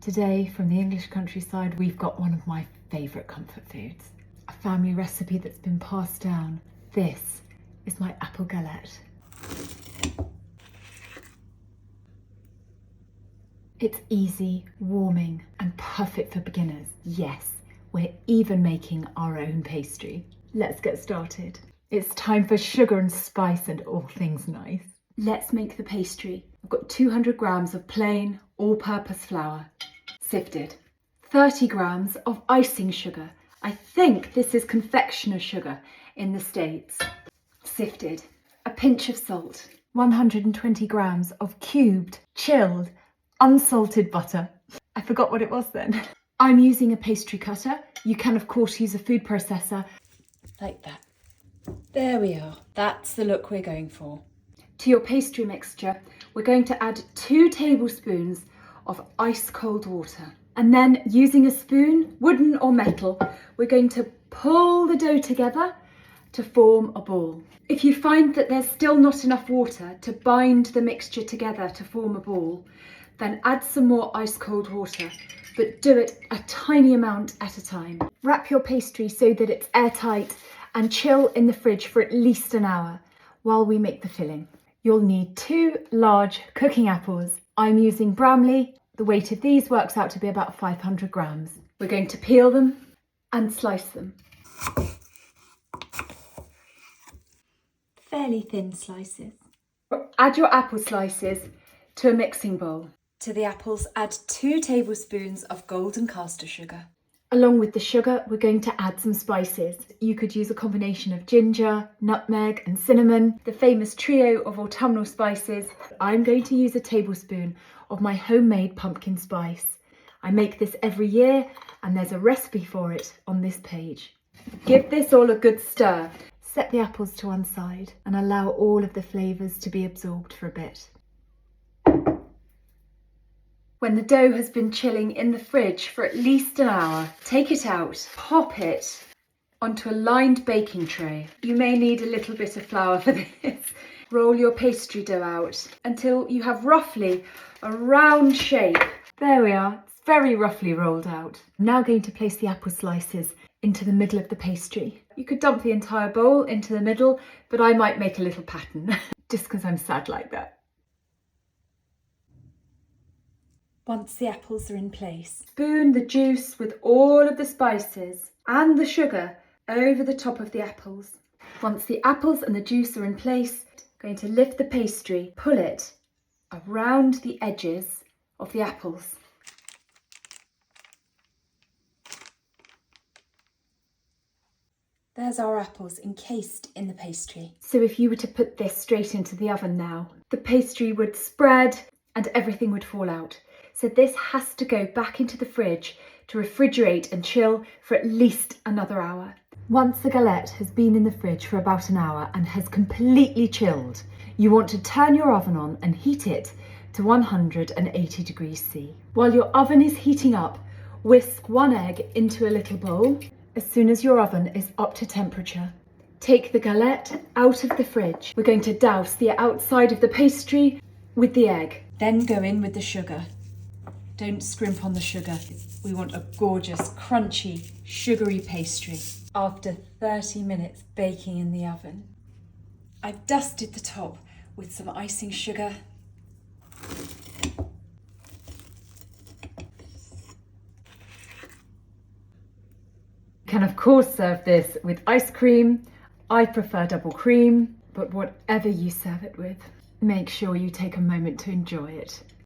Today, from the English countryside, we've got one of my favourite comfort foods. A family recipe that's been passed down. This is my apple galette. It's easy, warming, and perfect for beginners. Yes, we're even making our own pastry. Let's get started. It's time for sugar and spice and all things nice. Let's make the pastry. I've got 200 grams of plain, all-purpose flour, sifted. 30 grams of icing sugar. I think this is confectioner sugar in the States. Sifted. A pinch of salt. 120 grams of cubed, chilled, unsalted butter. I forgot what it was then. I'm using a pastry cutter. You can of course use a food processor. Like that. There we are. That's the look we're going for. To your pastry mixture, we're going to add 2 tablespoons of ice cold water. And then using a spoon, wooden or metal, we're going to pull the dough together to form a ball. If you find that there's still not enough water to bind the mixture together to form a ball, then add some more ice cold water, but do it a tiny amount at a time. Wrap your pastry so that it's airtight and chill in the fridge for at least an hour while we make the filling. You'll need 2 large cooking apples. I'm using Bramley. The weight of these works out to be about 500 grams. We're going to peel them and slice them. Fairly thin slices. Add your apple slices to a mixing bowl. To the apples, add 2 tablespoons of golden caster sugar. Along with the sugar, we're going to add some spices. You could use a combination of ginger, nutmeg and cinnamon, the famous trio of autumnal spices. I'm going to use a tablespoon of my homemade pumpkin spice. I make this every year and there's a recipe for it on this page. Give this all a good stir. Set the apples to one side and allow all of the flavours to be absorbed for a bit. When the dough has been chilling in the fridge for at least an hour, take it out, pop it onto a lined baking tray. You may need a little bit of flour for this. Roll your pastry dough out until you have roughly a round shape. There we are, it's very roughly rolled out. I'm now going to place the apple slices into the middle of the pastry. You could dump the entire bowl into the middle, but I might make a little pattern, just because I'm sad like that. Once the apples are in place, spoon the juice with all of the spices and the sugar over the top of the apples. Once the apples and the juice are in place, I'm going to lift the pastry, pull it around the edges of the apples. There's our apples encased in the pastry. So if you were to put this straight into the oven now, the pastry would spread and everything would fall out. So this has to go back into the fridge to refrigerate and chill for at least another hour. Once the galette has been in the fridge for about an hour and has completely chilled, you want to turn your oven on and heat it to 180 degrees C. While your oven is heating up, whisk 1 egg into a little bowl. As soon as your oven is up to temperature, take the galette out of the fridge. We're going to douse the outside of the pastry with the egg, then go in with the sugar. Don't scrimp on the sugar. We want a gorgeous, crunchy, sugary pastry. After 30 minutes baking in the oven, I've dusted the top with some icing sugar. You can of course serve this with ice cream. I prefer double cream, but whatever you serve it with, make sure you take a moment to enjoy it.